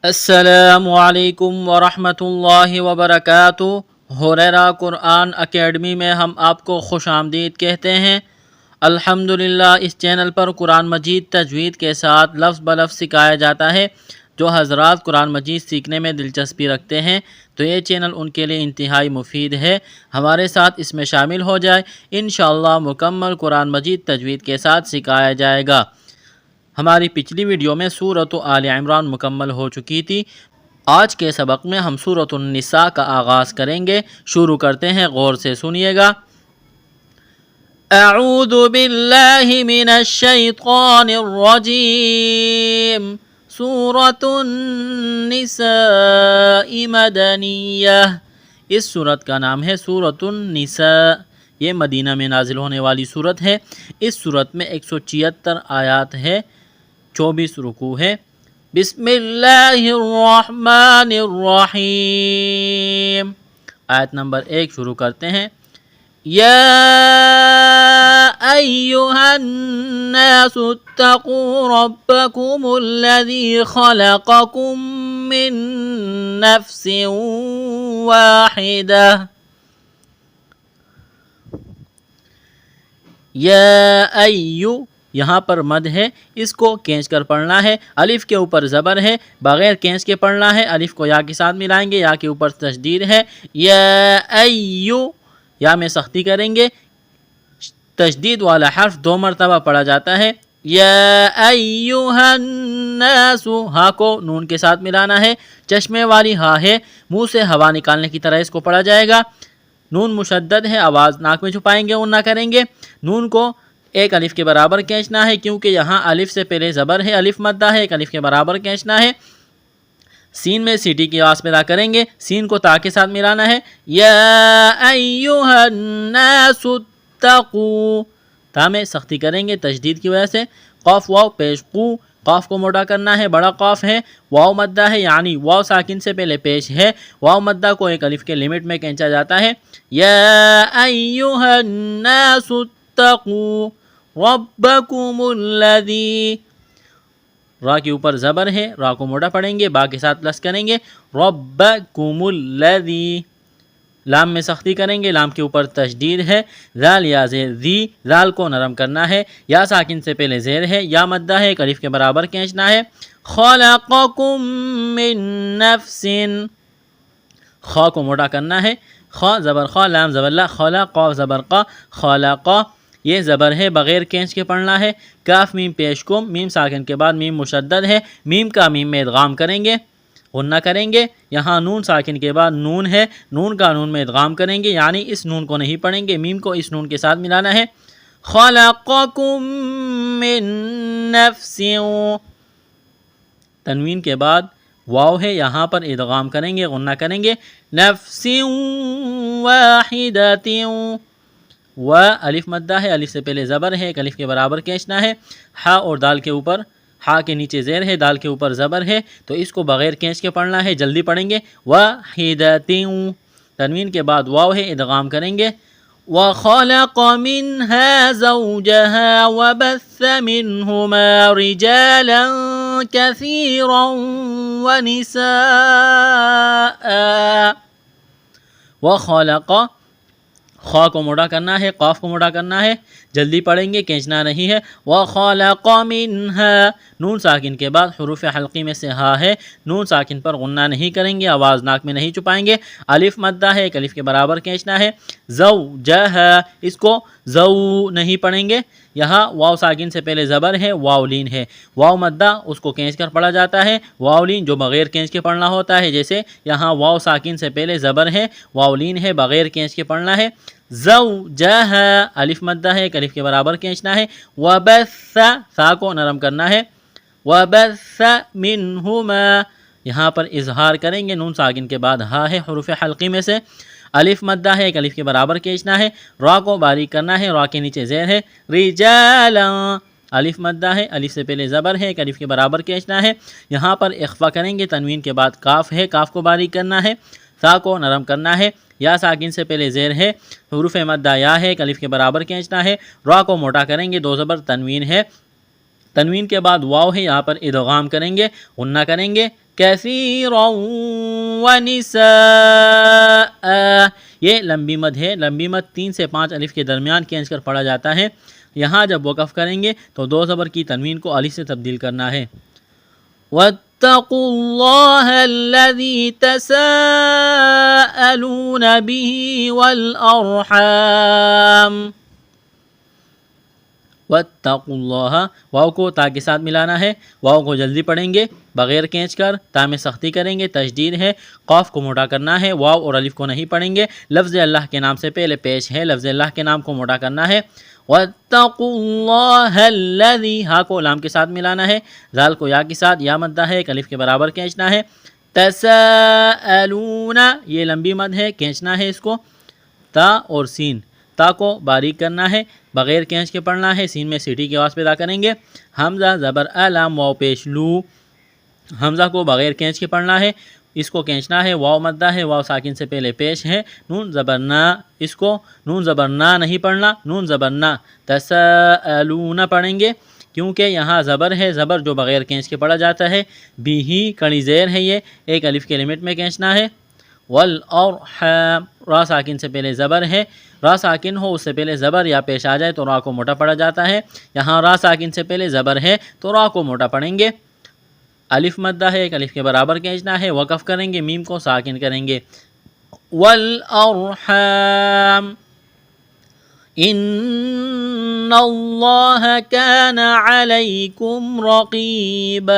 السلام علیکم ورحمۃ اللہ وبرکاتہ۔ ہریرہ قرآن اکیڈمی میں ہم آپ کو خوش آمدید کہتے ہیں۔ الحمدللہ اس چینل پر قرآن مجید تجوید کے ساتھ لفظ بلفظ سکھایا جاتا ہے۔ جو حضرات قرآن مجید سیکھنے میں دلچسپی رکھتے ہیں تو یہ چینل ان کے لیے انتہائی مفید ہے۔ ہمارے ساتھ اس میں شامل ہو جائے، انشاءاللہ مکمل قرآن مجید تجوید کے ساتھ سکھایا جائے گا۔ ہماری پچھلی ویڈیو میں سورۃ آل عمران مکمل ہو چکی تھی۔ آج کے سبق میں ہم سورۃ النساء کا آغاز کریں گے۔ شروع کرتے ہیں، غور سے سنیے گا۔ اعوذ باللہ من الشیطان الرجیم۔ سورۃ النساء مدنیہ۔ اس سورت کا نام ہے سورۃ النساء۔ یہ مدینہ میں نازل ہونے والی سورت ہے۔ اس سورت میں 176 آیات ہے، 24 رکوع ہے۔ بسم اللہ الرحمن الرحیم۔ آیت نمبر 1 شروع کرتے ہیں۔ یا ایہا الناس اتقوا ربکم الذی خلقکم من نفس واحدہ۔ یا ایو یہاں پر مد ہے، اس کو کھینچ کر پڑھنا ہے۔ الف کے اوپر زبر ہے، بغیر کھینچ کے پڑھنا ہے۔ الف کو یا کے ساتھ ملائیں گے، یا کے اوپر تشدید ہے۔ یا ایو، یا میں سختی کریں گے، تشدید والا حرف 2 مرتبہ پڑھا جاتا ہے۔ یا ایہا الناس، ہا کو نون کے ساتھ ملانا ہے۔ چشمے والی ہا ہے، منہ سے ہوا نکالنے کی طرح اس کو پڑھا جائے گا۔ نون مشدد ہے، آواز ناک میں چھپائیں گے، غنہ کریں گے۔ نون کو 1 الف کے برابر کھینچنا ہے، کیونکہ یہاں الف سے پہلے زبر ہے، الف مدہ ہے، 1 الف کے برابر کھینچنا ہے۔ سین میں سیٹی کی آواز پیدا کریں گے، سین کو تا کے ساتھ ملانا ہے۔ یا ایہا الناس اتقوا، تا میں سختی کریں گے تشدید کی وجہ سے۔ قاف واو پیش قو، قاف کو موٹا کرنا ہے، بڑا قاف ہے۔ واو مدہ ہے، یعنی واو ساکن سے پہلے پیش ہے۔ واو مدہ کو 1 الف کے لمٹ میں کھینچا جاتا ہے۔ یا ایہا الناس اتقوا ربکم الذی، را کے اوپر زبر ہے، را کو موٹا پڑھیں گے، با کے ساتھ لس کریں گے۔ ربکم الذی، لام میں سختی کریں گے، لام کے اوپر تشدید ہے۔ ذال یا زیر ذی، ذال کو نرم کرنا ہے، یا ساکن سے پہلے زیر ہے، یا مدہ ہے، 1 الف کے برابر کھینچنا ہے۔ خلقکم من نفس، خا کو موٹا کرنا ہے، خا زبر خا، لام زبر لا، خلا قاف زبر قا، خلقا، یہ زبر ہے، بغیر کھینچ کے پڑھنا ہے۔ کاف میم پیش کم، میم ساکن کے بعد میم مشدد ہے، میم کا میم میں ادغام کریں گے، غنہ کریں گے۔ یہاں نون ساکن کے بعد نون ہے، نون کا نون میں ادغام کریں گے، یعنی اس نون کو نہیں پڑھیں گے، میم کو اس نون کے ساتھ ملانا ہے۔ خلقکم من نفس، تنوین کے بعد واو ہے، یہاں پر ادغام کریں گے، غنہ کریں گے۔ نفس واحدۃ، و الف مدہ ہے، الف سے پہلے زبر ہے، 1 الف کے برابر کھینچنا ہے۔ ہا اور دال کے اوپر، ہا کے نیچے زیر ہے، دال کے اوپر زبر ہے، تو اس کو بغیر کھینچ کے پڑھنا ہے، جلدی پڑھیں گے۔ واحدۃ، تنوین کے بعد واو ہے، ادغام کریں گے۔ وَخَلَقَ مِنْهَا زَوْجَهَا وَبَثَّ مِنْهُمَا رِجَالًا كَثِيرًا وَنِسَاءً۔ وَخَلَقَ، خا کو موٹا کرنا ہے، قاف کو موٹا کرنا ہے، جلدی پڑھیں گے، کھینچنا نہیں ہے۔ وَخَلَقَ مِنْهَا، نون ساکن کے بعد حروف حلقی میں سے ہا ہے، نون ساکن پر غنہ نہیں کریں گے، آواز ناک میں نہیں چھپائیں گے۔ الف مدہ ہے، 1 الف کے برابر کھینچنا ہے۔ زوجہا، اس کو زو نہیں پڑھیں گے، یہاں واو ساکن سے پہلے زبر ہے، واو لین ہے، واو مدہ اس کو کھینچ کر پڑھا جاتا ہے۔ واو لین جو بغیر کھینچ کے پڑھنا ہوتا ہے، جیسے یہاں واو ساکن سے پہلے زبر ہے، واو لین ہے، بغیر کھینچ کے پڑھنا ہے۔ زوجہا، الف مدہ ہے، 1 الف کے برابر کھینچنا ہے۔ وبث، سا کو نرم کرنا ہے۔ وبث منہما، یہاں پر اظہار کریں گے، نون ساکن کے بعد ہا ہے، حروف حلقی میں سے۔ الف مدہ ہے، 1 الف کے برابر کھینچنا ہے، را کو باریک کرنا ہے، را کے نیچے زیر ہے۔ رجالا، الف مدہ ہے، الف سے پہلے زبر ہے، 1 الف کے برابر کھینچنا ہے، یہاں پر اخفا کریں گے، تنوین کے بعد کاف ہے، کاف کو باریک کرنا ہے، سا کو نرم کرنا ہے، یا ساکن سے پہلے زیر ہے، حروف مدہ یا ہے، 1 الف کے برابر کھینچنا ہے، را کو موٹا کریں گے، 2 زبر تنوین ہے، تنوین کے بعد واو ہے، یہاں پر ادغام کریں گے، غنہ کریں گے، کثیرا ونساء، یہ لمبی مد ہے، لمبی مد 3 سے 5 الف کے درمیان کھینچ کر پڑھا جاتا ہے۔ یہاں جب وقف کریں گے تو 2 زبر کی تنوین کو الف سے تبدیل کرنا ہے۔ واتقوا اللہ الذی تساءلون به والارحام، واتقوا اللہ، واو کو تا کے ساتھ ملانا ہے، واو کو جلدی پڑھیں گے بغیر کھینچ کر، تا میں سختی کریں گے، تشدید ہے، قاف کو موٹا کرنا ہے، واو اور الف کو نہیں پڑھیں گے، لفظ اللہ کے نام سے پہلے پیش ہے، لفظ اللہ کے نام کو موٹا کرنا ہے۔ واتقوا اللہ الذی، ہا کو لام کے ساتھ ملانا ہے، زال کو یا کے ساتھ، یا مدہ ہے، ایک الف کے برابر کھینچنا ہے۔ تساءلون، یہ لمبی مد ہے، کھینچنا ہے اس کو، تا اور سین، تا کو باریک کرنا ہے، بغیر کھینچ کے پڑھنا ہے، سین میں سیٹی کی آواز پیدا کریں گے۔ حمزہ زبر لام واو پیش لو، حمزہ کو بغیر کھینچ کے پڑھنا ہے، اس کو کھینچنا ہے، واو مدہ ہے، واو ساکن سے پہلے پیش ہے، نون زبر نا، اس کو نون زبر نا نہیں پڑھنا، نون زبر نا، تساءلون پڑھیں گے، کیونکہ یہاں زبر ہے، زبر جو بغیر کھینچ کے پڑھا جاتا ہے، بھی ہی کڑی زیر ہے، یہ ایک الف کے لمٹ میں کھینچنا ہے۔ والارحام، را ساکن سے پہلے زبر ہے، را ساکن ہو اس سے پہلے زبر یا پیش آ جائے تو را کو موٹا پڑھا جاتا ہے، یہاں را ساکن سے پہلے زبر ہے تو را کو موٹا پڑھیں گے۔ الف مدہ ہے، ایک الف کے برابر کھینچنا ہے، وقف کریں گے، میم کو ساکن کریں گے۔ والارحام ان اللہ کان علیکم رقیبا،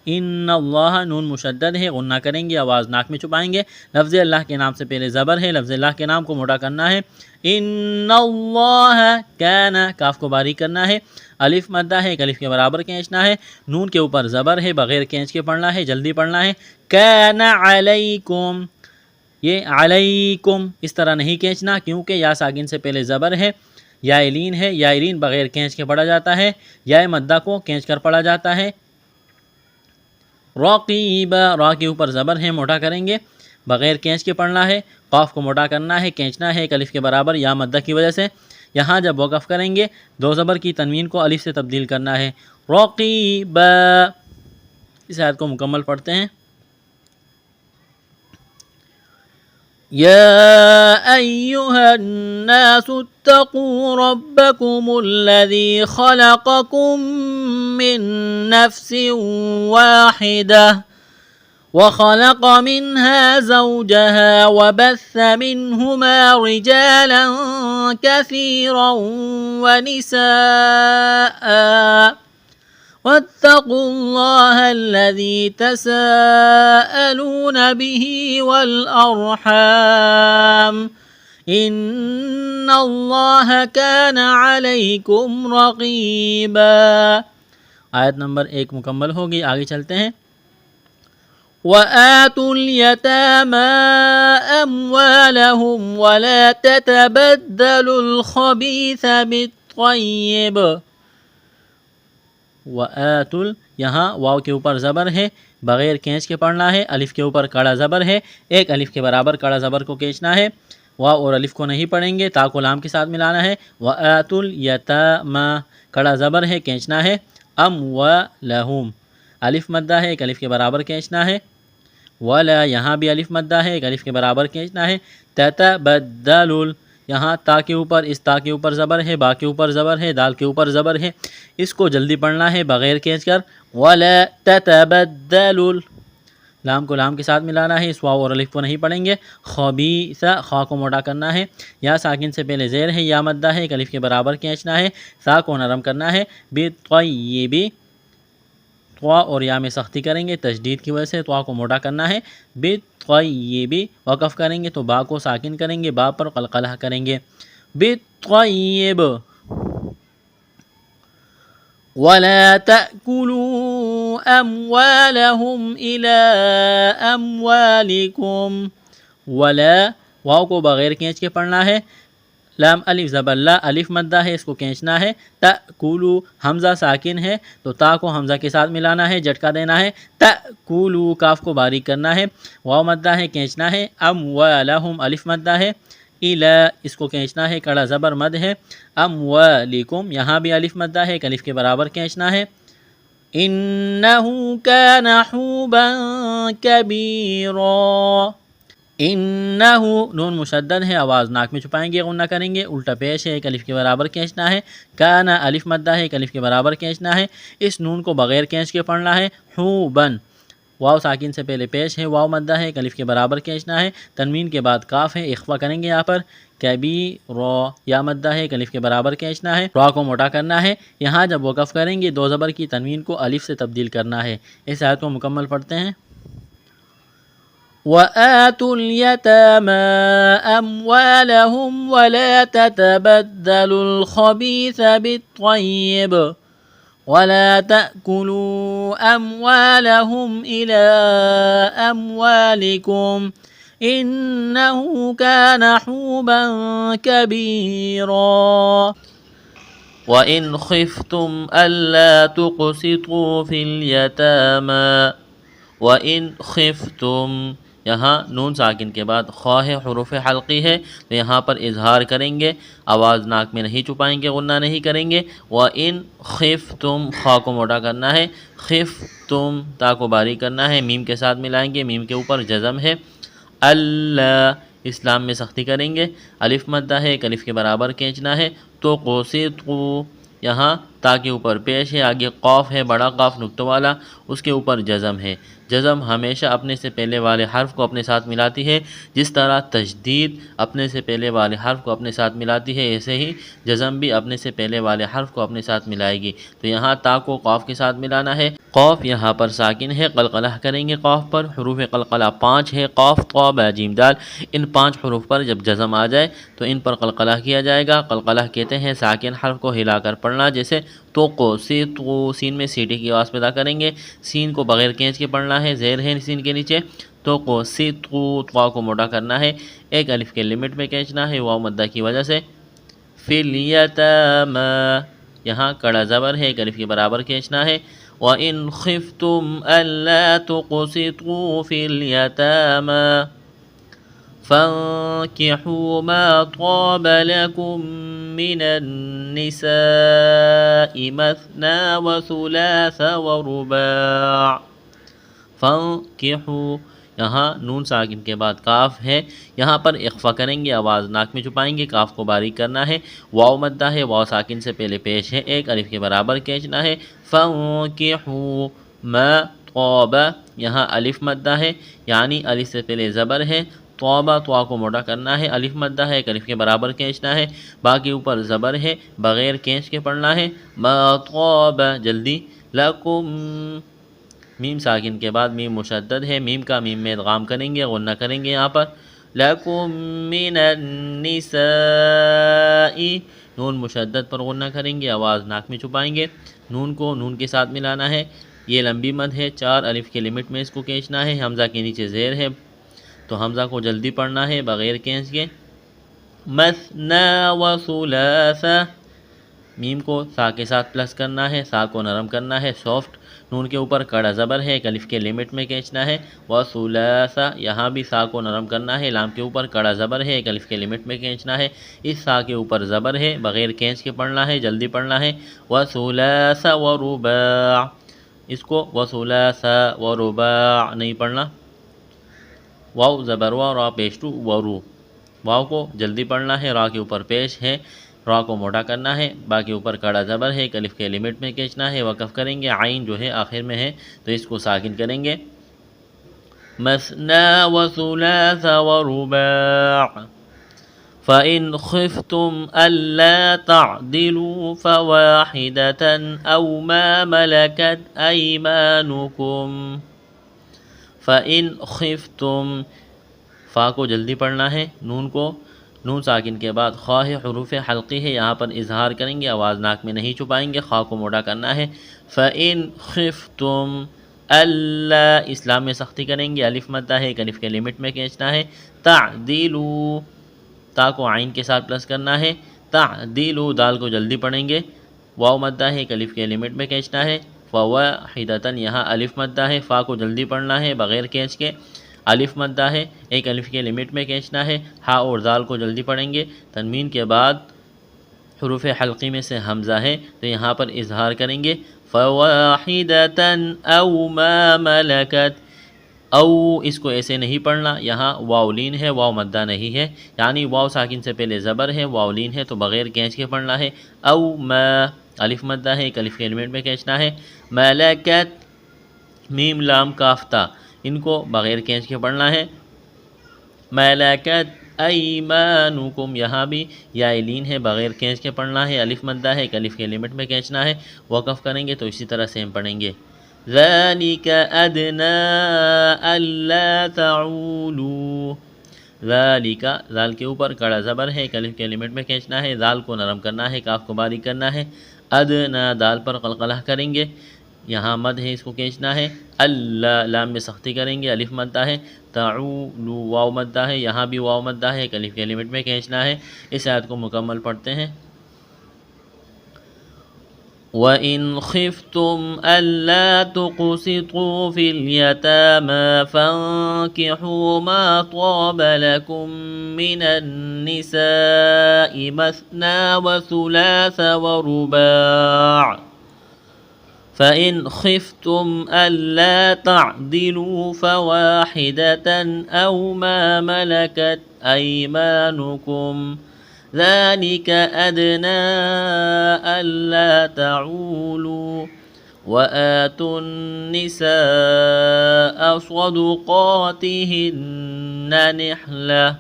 ان اللہ، نون مشدد ہے، غنہ کریں گے، آواز ناک میں چھپائیں گے، لفظ اللہ کے نام سے پہلے زبر ہے، لفظ اللہ کے نام کو موٹا کرنا ہے۔ ان اللہ کان، کاف کو باریک کرنا ہے، الف مدہ ہے، ایک الف کے برابر کھینچنا ہے، نون کے اوپر زبر ہے، بغیر کھینچ کے پڑھنا ہے، جلدی پڑھنا ہے۔ کان علیکم، یہ علیکم اس طرح نہیں کھینچنا، کیونکہ یا ساکن سے پہلے زبر ہے، یا لین ہے، یا لین بغیر کھینچ کے پڑھا جاتا ہے، یا مدہ کو کھینچ کر پڑھا جاتا ہے۔ رقیبا، را کے اوپر زبر ہے، موٹا کریں گے، بغیر کھینچ کے پڑھنا ہے، قاف کو موٹا کرنا ہے، کھینچنا ہے ایک الف کے برابر یا مدہ کی وجہ سے۔ یہاں جب وقف کریں گے 2 زبر کی تنوین کو الف سے تبدیل کرنا ہے۔ رقیبا، اس آیت کو مکمل پڑھتے ہیں۔ يا أيها الناس اتقوا ربكم الذي خلقكم من نفس واحدة وخلق منها زوجها وبث منهما رجالا كثيرا ونساء واتقوا الله الذي تساءلون به والأرحام إن الله كان عليكم رقيبا۔ آیت نمبر 1 مکمل ہوگی، آگے چلتے ہیں۔ وَآتُوا الْيَتَامَى أَمْوَالَهُمْ وَلَا تَتَبَدَّلُوا الْخَبِيثَ بِالطَّيِّبِ۔ وَآتُل، یہاں واو کے اوپر زبر ہے، بغیر کھینچ کے پڑھنا ہے، الف کے اوپر کڑا زبر ہے، ایک الف کے برابر کڑا زبر کو کھینچنا ہے، واو اور الف کو نہیں پڑھیں گے، تا کو لام کے ساتھ ملانا ہے۔ وَآتُل یتاما، کڑا زبر ہے، کھینچنا ہے، اموالہم، الف مدہ ہے، ایک الف کے برابر کھینچنا ہے، ولا، یہاں بھی الف مدہ ہے، ایک الف کے برابر کھینچنا ہے۔ تتبدل، یہاں تا کے اوپر، اس تا کے اوپر زبر ہے، با کے اوپر زبر ہے، دال کے اوپر زبر ہے، اس کو جلدی پڑھنا ہے بغیر کھینچ کر۔ ولا تتبدل، لام کو لام کے ساتھ ملانا ہے، اس واو اور الف کو نہیں پڑھیں گے۔ خبیث، خا کو موٹا کرنا ہے، یا ساکن سے پہلے زیر ہے، یا مدہ ہے، ایک الف کے برابر کھینچنا ہے، سا کو نرم کرنا ہے۔ بالطیب، طوا اور یا میں سختی کریں گے، تشدید کی وجہ سے طوا کو موٹا کرنا ہے۔ بالطیب، وقف کریں گے تو با کو ساکن کریں گے، با پر قلقلہ کریں گے۔ بالطیب، وَلَا تَأْكُلُوا أَمْوَالَهُمْ إِلَىٰ أَمْوَالِكُمْ، وَلَا، واو کو بغیر کھینچ کے پڑھنا ہے، لام الف زبر لا، الف مدہ ہے، اس کو کھینچنا ہے۔ تأکلو، حمزہ ساکن ہے تو تا کو حمزہ کے ساتھ ملانا ہے، جھٹکا دینا ہے۔ تأکلو، کاف کو باریک کرنا ہے، واو مدہ ہے، کھینچنا ہے۔ اموالہم، الف مدہ ہے، الا اس کو کھینچنا ہے، کڑا زبر مد ہے. اموالکم یہاں بھی الف مدہ ہے، الف کے برابر کھینچنا ہے. انہو کان حوبا کبیرا. انہو نون مشدد ہے، آواز ناک میں چھپائیں گے، غنہ کریں گے، الٹا پیش ہے، ایک الف کے برابر کھینچنا ہے. کانا الف مدہ ہے، ایک الف کے برابر کھینچنا ہے. اس نون کو بغیر کھینچ کے پڑھنا ہے. حوبن واو ساکن سے پہلے پیش ہے، واو مدہ ہے، ایک الف کے برابر کھینچنا ہے. تنوین کے بعد کاف ہے، اخفا کریں گے یہاں پر. کبیرا یا مدہ ہے، ایک الف کے برابر کھینچنا ہے، را کو موٹا کرنا ہے. یہاں جب وقف کریں گے دو زبر کی تنوین کو الف سے تبدیل کرنا ہے. اس آیت کو مکمل پڑھتے ہیں. وَآتُوا الْيَتَامَى أَمْوَالَهُمْ وَلَا تَتَبَدَّلُوا الْخَبِيثَ بِالطَّيِّبِ وَلَا تَأْكُلُوا أَمْوَالَهُمْ إِلَىٰ أَمْوَالِكُمْ إِنَّهُ كَانَ حُوبًا كَبِيرًا. وَإِنْ خِفْتُمْ أَلَّا تُقْسِطُوا فِي الْيَتَامَى وَإِنْ خِفْتُمْ یہاں نون ساکن کے بعد خواہ حروف حلقی ہے، تو یہاں پر اظہار کریں گے، آواز ناک میں نہیں چھپائیں گے، غنہ نہیں کریں گے. وَإِنْ خِفْتُمْ خا کو موٹا کرنا ہے، خِفْتُمْ تا کو باریک کرنا ہے، میم کے ساتھ ملائیں گے، میم کے اوپر جزم ہے. اللہ اسلام میں سختی کریں گے، الف مدہ ہے، ایک الف کے برابر کھینچنا ہے. تو قُسِطُوا یہاں تا کے اوپر پیش ہے، آگے قاف ہے، بڑا قاف نقطہ والا، اس کے اوپر جزم ہے. جزم ہمیشہ اپنے سے پہلے والے حرف کو اپنے ساتھ ملاتی ہے. جس طرح تشدید اپنے سے پہلے والے حرف کو اپنے ساتھ ملاتی ہے، ایسے ہی جزم بھی اپنے سے پہلے والے حرف کو اپنے ساتھ ملائے گی. تو یہاں تا کو قاف کے ساتھ ملانا ہے. قاف یہاں پر ساکن ہے، قلقلہ کریں گے قاف پر. حروف قلقلہ 5 ہے، قاف طا با جیم دال. ان 5 حروف پر جب جزم آ جائے تو ان پر قلقلہ کیا جائے گا. قلقلہ کہتے ہیں ساکن حرف کو ہلا کر پڑھنا، جیسے تو کو سی تو سین میں سیٹی کی آواز پیدا کریں گے. سین کو بغیر کھینچ کے پڑھنا ہے، زیر ہے سین کے نیچے. تو کو سی تو طا کو موٹا کرنا ہے، ایک الف کے لمٹ میں کھینچنا ہے واو مدہ کی وجہ سے. فی الیتامی یہاں کڑا زبر ہے، ایک الف کے برابر کھینچنا ہے. وَإِنْ خِفْتُمْ أَلَّا تُقْسِطُوا فِي الْيَتَامَى فَانكِحُوا مَا طَابَ لَكُم مِّنَ النِّسَاءِ مَثْنَىٰ وَثُلَاثَ وَرُبَاعَ. فَانكِحُوا یہاں نون ساکن کے بعد کاف ہے، یہاں پر اخفا کریں گے، آواز ناک میں چھپائیں گے، کاف کو باریک کرنا ہے. واو مدہ ہے، واو ساکن سے پہلے پیش ہے، ایک الف کے برابر کھینچنا ہے. فَانكِحُوا مَا طَابَ یہاں الف مدہ ہے، یعنی الف سے پہلے زبر ہے. طَابَ طا کو موٹا کرنا ہے، الف مدہ ہے، ایک الف کے برابر کھینچنا ہے، باقی اوپر زبر ہے، بغیر کھینچ کے پڑھنا ہے. مَا طَابَ جلدی. لَكُم میم ساکن کے بعد میم مشدد ہے، میم کا میم میں ادغام کریں گے، غنہ کریں گے یہاں پر. لَكُم مِّنَ النِّسَاءِ نون مشدد پر غنہ کریں گے، آواز ناک میں چھپائیں گے، نون کو نون کے ساتھ ملانا ہے. یہ لمبی مد ہے، 4 الف کے لمٹ میں اس کو کھینچنا ہے. حمزہ کے نیچے زیر ہے تو حمزہ کو جلدی پڑھنا ہے بغیر کھینچ کے. مثنى وثلاث میم کو سا کے ساتھ پلس کرنا ہے، سا کو نرم کرنا ہے، سافٹ. نون کے اوپر کڑا زبر ہے، ایک الف کے لمٹ میں کھینچنا ہے. وثلاث یہاں بھی سا کو نرم کرنا ہے، لام کے اوپر کڑا زبر ہے، ایک الف کے لمٹ میں کھینچنا ہے. اس سا کے اوپر زبر ہے، بغیر کھینچ کے پڑھنا ہے، جلدی پڑھنا ہے. وثلاث ورباع اس کو وثلاث ورباع نہیں پڑھنا. واو زبر وا را پیش ٹو ورو، واو کو جلدی پڑھنا ہے، را کے اوپر پیش ہے، را کو موٹا کرنا ہے، باقی اوپر کڑا زبر ہے، ایک الف کے لمٹ میں کھینچنا ہے. وقف کریں گے، عین جو ہے آخر میں ہے تو اس کو ساکن کریں گے. مثنى وثلاث ورباع فَإِنْ خِفْتُمْ أَلَّا تَعْدِلُوا فَوَاحِدَةً أَوْ مَا مَلَكَتْ أَيْمَانُكُمْ. فَإِنْ خِفْتُمْ فا کو جلدی پڑھنا ہے، نون کو نون ساکن کے بعد خواہ حروف حلقی ہے، یہاں پر اظہار کریں گے، آواز ناک میں نہیں چھپائیں گے، خواہ کو موٹا کرنا ہے. فَإِنْ خِفْتُمْ اللہ اسلام میں سختی کریں گے، الف مدہ ہے، ایک الف کے لمٹ میں کھینچنا ہے. تعدیلوا تا کو عین کے ساتھ پلس کرنا ہے. تعدیلوا دال کو جلدی پڑھیں گے، واو مدہ ہے، ایک الف کے لمٹ میں کھینچنا ہے. فواحدۃ یہاں الف مدہ ہے، فا کو جلدی پڑھنا ہے بغیر کھینچ کے. الف مدہ ہے، ایک الف کے لمٹ میں کھینچنا ہے، ہا اور دال کو جلدی پڑھیں گے، تنوین کے بعد حروف حلقی میں سے حمزہ ہے تو یہاں پر اظہار کریں گے، فواحدة او ما ملکت، او اس کو ایسے نہیں پڑھنا، یہاں واو لین ہے، واو مدہ نہیں ہے، یعنی واو ساکن سے پہلے زبر ہے، واو لین ہے تو بغیر کھینچ کے پڑھنا ہے، او ما الف مدہ ہے، ایک الف کے ایلیمنٹ میں کھینچنا ہے، ملکت میم لام کاف تا ان کو بغیر کھینچ کے پڑھنا ہے، ملکت ایمانکم یہاں بھی یا لین ہے، بغیر کھینچ کے پڑھنا ہے، الف مدہ ہے، ایک الف کے لمٹ میں کھینچنا ہے، وقف کریں گے تو اسی طرح سے ہم پڑھیں گے، ذالک ادنی الا تعولوا، ذالک ذال کے اوپر کڑا زبر ہے، ایک الف کے لمٹ میں کھینچنا ہے، ذال کو نرم کرنا ہے، کاف کو باریک کرنا ہے، ادنا دال پر قلقلہ کریں گے، یہاں مد ہے اس کو کھینچنا ہے، اللہ لام میں سختی کریں گے، الف مدہ ہے، تعولو واو مدہ ہے، یہاں بھی واو مدہ ہے، ایک الف کے لمٹ میں کھینچنا ہے، اس آیت کو مکمل پڑھتے ہیں، وَإِنْ خِفْتُمْ أَلَّا تُقْسِطُوا فِي الْيَتَامَى فَانكِحُوا مَا طَابَ لَكُم مِّنَ النِّسَاءِ مَثْنَىٰ وَثُلَاثَ وَرُبَاعَ فَإِنْ خِفْتُمْ أَلَّا تَعْدِلُوا فَوَاحِدَةً أَوْ مَا مَلَكَتْ أَيْمَانُكُمْ ذَلِكَ أَدْنَىٰ أَلَّا تَعُولُوا وَآتُوا النِّسَاءَ صَدُقَاتِهِنَّ نِحْلَةً،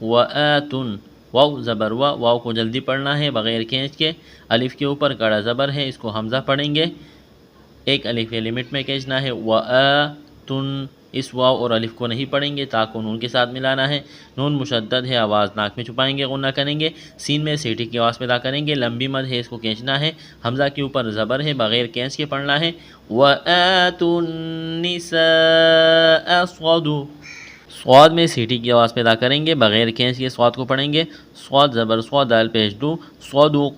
وَآتُن واو زبر واو کو جلدی پڑھنا ہے بغیر کھینچ کے، الف کے اوپر کڑا زبر ہے، اس کو حمزہ پڑھیں گے، ایک الف کے لمٹ میں کھینچنا ہے، وآتن اس واو اور الف کو نہیں پڑھیں گے، تا کو نون کے ساتھ ملانا ہے، نون مشدد ہے، آواز ناک میں چھپائیں گے، غنہ کریں گے، سین میں سیٹی کی آواز پیدا کریں گے، لمبی مد ہے اس کو کھینچنا ہے، حمزہ کے اوپر زبر ہے بغیر کھینچ کے پڑھنا ہے، وآتوا النساء صاد میں سیٹی کی آواز پیدا کریں گے، بغیر کھینچ کے صاد کو پڑھیں گے، صاد زبر صاد دال پیش دو، صدو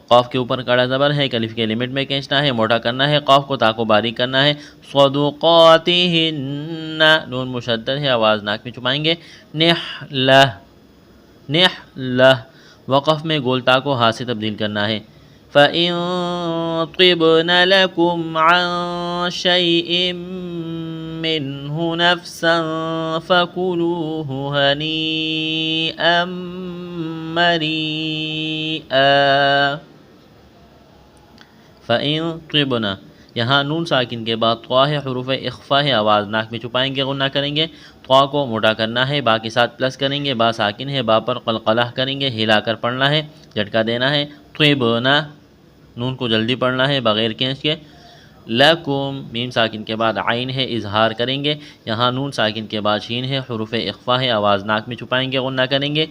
قاف کے اوپر کڑا زبر ہے، ایک الف کے لمٹ میں کھینچنا ہے، موٹا کرنا ہے، قاف کو تا کو باریک کرنا ہے، صدقاتہن نون مشدد ہے، آواز ناک میں چھپائیں گے، نحلہ نحلہ وقف میں گول تا کو ہا سے تبدیل کرنا ہے، فَإِن طِبْنَ لَكُمْ عَن شَيْءٍ مِّنْهُ نَفْسًا فَكُلُوهُ هَنِيئًا مَرِيئًا، فَإِن طِبْنَ یہاں نون ساکن کے بعد طوا ہے، حروف اخفا ہے، آواز ناک میں چھپائیں گے، غنہ کریں گے، طوا کو موٹا کرنا ہے، با کے ساتھ پلس کریں گے، با ساکن ہے، با پر قلقلہ کریں گے، ہلا کر پڑھنا ہے، جھٹکا دینا ہے، طِبْنَ نون کو جلدی پڑھنا ہے بغیر کھینچ کے، لکم میم ساکن کے بعد عین ہے، اظہار کریں گے، یہاں نون ساکن کے بعد شین ہے، حروف اخفا ہے، آواز ناک میں چھپائیں گے، غنہ کریں گے،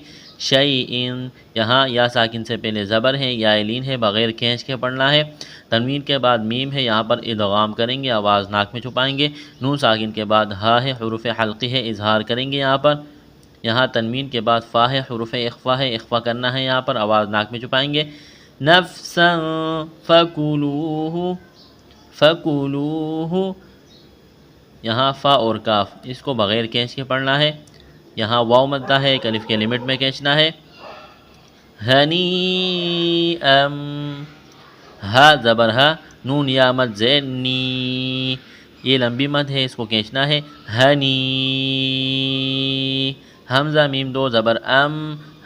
شیئن یہاں یا ساکن سے پہلے زبر ہے، یا لین ہے، بغیر کھینچ کے پڑھنا ہے، تنوین کے بعد میم ہے، یہاں پر ادغام کریں گے، آواز ناک میں چھپائیں گے، نون ساکن کے بعد ہا ہے، حروف حلقی ہے، اظہار کریں گے، یہاں تنوین کے بعد فا ہے، حروف اخفا ہے، اخفا کرنا ہے، یہاں پر آواز ناک میں چھپائیں گے، نفسا فکلوہ یہاں فا اور کاف اس کو بغیر کھینچ کے پڑھنا ہے، یہاں واو مدہ ہے، ایک الف کے لمٹ میں کھینچنا ہے، ہنیئم ہا زبر ہا نون یا مد زین نی یہ لمبی مد ہے، اس کو کھینچنا ہے، ہنی حمزہ میم دو زبر ام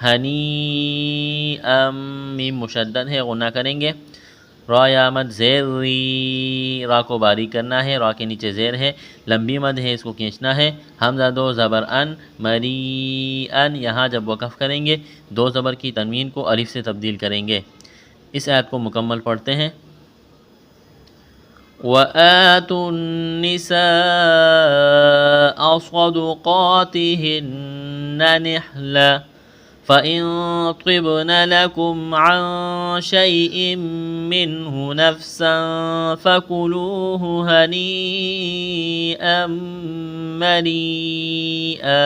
ہنی ام میم مشدد ہے، غنہ کریں گے، را یا مد زیر ری را کو باریک کرنا ہے، را کے نیچے زیر ہے، لمبی مد ہے، اس کو کھینچنا ہے، حمزہ دو زبر ان مری ان یہاں جب وقف کریں گے دو زبر کی تنوین کو الف سے تبدیل کریں گے، اس آیت کو مکمل پڑھتے ہیں، وَآتُوا النِّسَاءَ صَدُقَاتِهِنَّ نِحْلَةً فَإِن طِبْنَ لَكُمْ عَن شَيْءٍ مِّنْهُ نَفْسًا فَكُلُوهُ هَنِيئًا مَرِيئًا،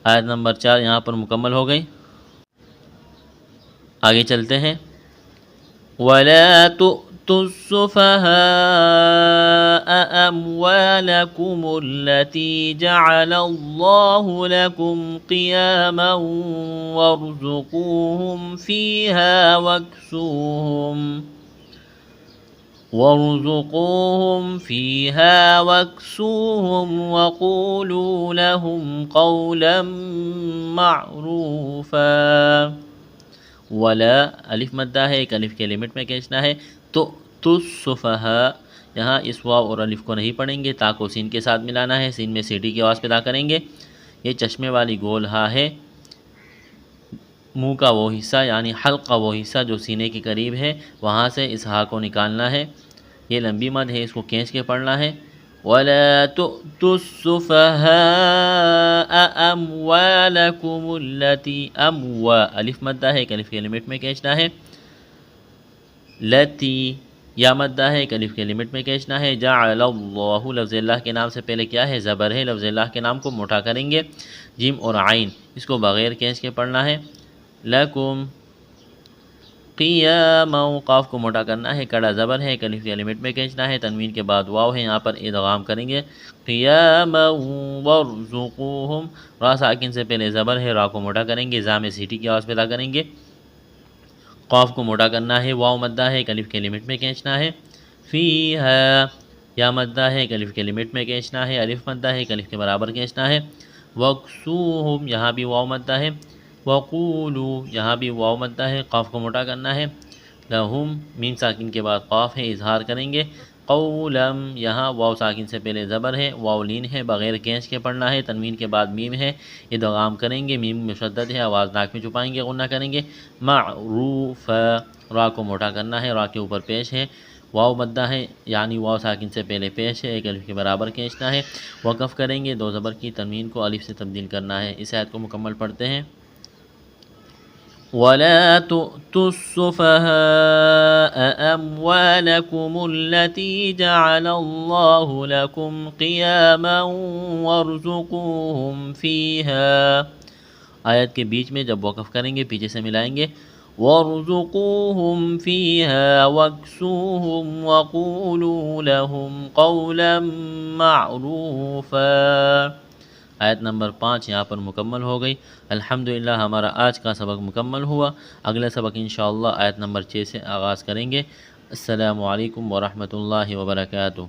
آیت نمبر 4 یہاں پر مکمل ہو گئی، آگے چلتے ہیں، وَلَا السفهاء أموالكم التي جعل الله لكم قياما وارزقوهم فيها واكسوهم وقولوا لهم قولا معروفا. ولا الف مدہ ہے، ایک الف کے لمٹ میں کھینچنا ہے. تو السفہاء، یہاں اس واو اور الف کو نہیں پڑھیں گے، تا کو سین کے ساتھ ملانا ہے، سین میں سیٹی کی آواز پیدا کریں گے. یہ چشمے والی گول ہا ہے، منہ کا وہ حصہ یعنی حلق کا وہ حصہ جو سینے کے قریب ہے، وہاں سے اس ہا کو نکالنا ہے. یہ لمبی مد ہے، اس کو کھینچ کے پڑھنا ہے. وَلَا تُؤْتُوا السُّفَهَاءَ أَمْوَالَكُمُ الَّتِي الف مدہ ہے، ایک الف کے لمٹ میں کھینچنا ہے. لتی یا مدہ ہے، ایک الف کے لمٹ میں کھینچنا ہے. جعل اللہ، لفظ اللہ کے نام سے پہلے کیا ہے؟ زبر ہے. لفظ اللہ کے نام کو موٹا کریں گے. جیم اور عین اس کو بغیر کھینچ کے پڑھنا ہے. لکم قیاما، قاف کو موٹا کرنا ہے، کڑا زبر ہے، ایک الف کے لمٹ میں کھینچنا ہے. تنوین کے بعد واو ہے، یہاں پر ادغام کریں گے. قیاما وارزقوہم، را ساکن سے پہلے زبر ہے، را کو موٹا کریں گے، زا میں سیٹی کی آواز پیدا کریں گے. قاف کو موٹا کرنا ہے، واو مدہ ہے، ایک الف کے لمٹ میں کھینچنا ہے. فیہا یا مدہ ہے، ایک الف کے لمٹ میں کھینچنا ہے. الف مدہ ہے، ایک الف کے برابر کھینچنا ہے. وکسوہم، یہاں بھی واو مدہ ہے. وقولو، یہاں بھی واو مدہ ہے، قاف کو موٹا کرنا ہے. لہم، میم ساکن کے بعد قاف ہے، اظہار کریں گے. قولم، یہاں واو ساکن سے پہلے زبر ہے، واو لین ہے، بغیر کھینچ کے پڑھنا ہے. تنوین کے بعد میم ہے، ادغام کریں گے. میم مشدد ہے، آواز ناک میں چھپائیں گے، غنہ کریں گے. معروف، را کو موٹا کرنا ہے، را کے اوپر پیش ہے. واو مدہ ہے یعنی واو ساکن سے پہلے پیش ہے، ایک الف کے برابر کھینچنا ہے. وقف کریں گے، دو زبر کی تنوین کو الف سے تبدیل کرنا ہے. اس آیت کو مکمل پڑھتے ہیں. وَلَا تُؤْتُوا السُّفَهَاءَ أَمْوَالَكُمُ الَّتِي جَعَلَ اللَّهُ لَكُمْ قِيَامًا وَارْزُقُوهُمْ فِيهَا. آیت کے بیچ میں جب وقف کریں گے پیچھے سے ملائیں گے. وَارْزُقُوهُمْ فِيهَا وَاكْسُوهُمْ وَقُولُوا لَهُمْ قَوْلًا مَعْرُوفًا. آیت نمبر 5 یہاں پر مکمل ہو گئی. الحمدللہ ہمارا آج کا سبق مکمل ہوا. اگلا سبق انشاءاللہ آیت نمبر 6 سے آغاز کریں گے. السلام علیکم ورحمۃ اللہ وبرکاتہ.